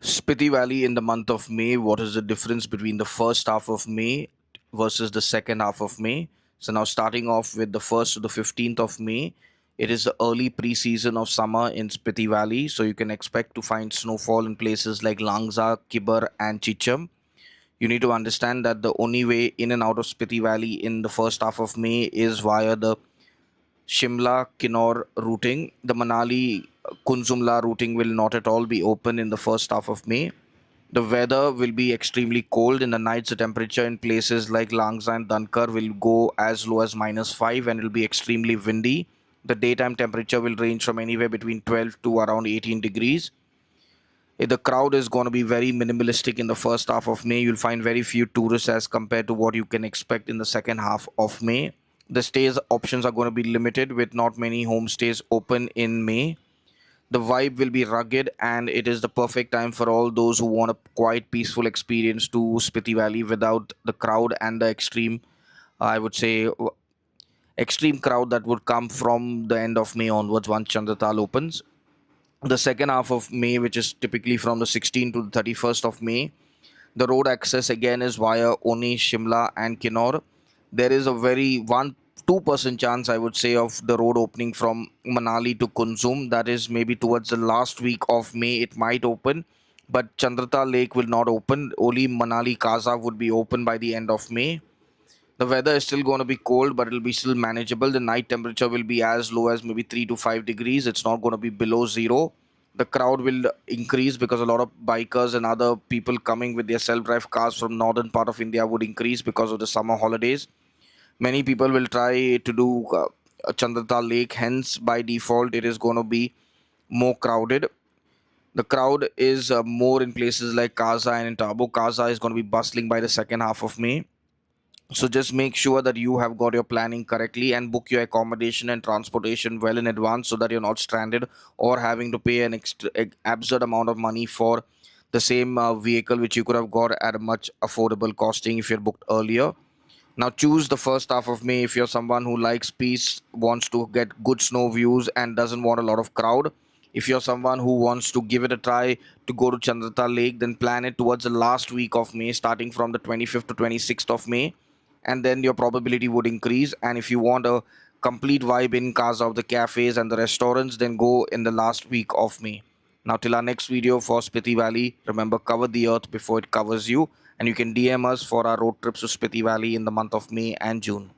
Spiti Valley in the month of May. What is the difference between the first half of May versus the second half of May? So now starting off with the 1st to the 15th of May, it is the early pre-season of summer in Spiti Valley. So you can expect to find snowfall in places like Langza, Kibber and Chicham. You need to understand that the only way in and out of Spiti Valley in the first half of May is via the Shimla Kinnaur routing. The Manali Kunzumla routing will not at all be open in the first half of May. The weather will be extremely cold. In the nights, the temperature in places like Langza and Dunkar will go as low as -5 and it will be extremely windy. The daytime temperature will range from anywhere between 12 to around 18 degrees. The crowd is going to be very minimalistic in the first half of May. You'll find very few tourists as compared to what you can expect in the second half of May. The stays options are going to be limited with not many homestays open in May. The vibe will be rugged and it is the perfect time for all those who want a quiet, peaceful experience to Spiti Valley without the crowd and the extreme, I would say, extreme crowd that would come from the end of May onwards once Chandratal opens. The second half of May, which is typically from the 16th to the 31st of May, the road access again is via Oni, Shimla, and Kinnaur. There is a very 1-2% chance, I would say, of the road opening from Manali to Kunzum. That is maybe towards the last week of May it might open, but Chandratal Lake will not open. Only Manali Kaza would be open by the end of May. The weather is still going to be cold, but it'll be still manageable. The night temperature will be as low as maybe 3 to 5 degrees. It's not going to be below zero. The crowd will increase because a lot of bikers and other people coming with their self-drive cars from northern part of India would increase because of the summer holidays. Many people will try to do Chandratal Lake, hence by default it is going to be more crowded. The crowd is more in places like Kaza and in Tabo. Kaza is going to be bustling by the second half of May. So just make sure that you have got your planning correctly and book your accommodation and transportation well in advance so that you're not stranded or having to pay an absurd amount of money for the same vehicle which you could have got at a much affordable costing if you're booked earlier. Now choose the first half of May if you're someone who likes peace, wants to get good snow views and doesn't want a lot of crowd. If you're someone who wants to give it a try to go to Chandratal Lake, then plan it towards the last week of May, starting from the 25th to 26th of May, and then your probability would increase. And if you want a complete vibe in Kaza of the cafes and the restaurants, then go in the last week of May. Now, till our next video for Spiti Valley, remember, cover the earth before it covers you. And you can DM us for our road trips to Spiti Valley in the month of May and June.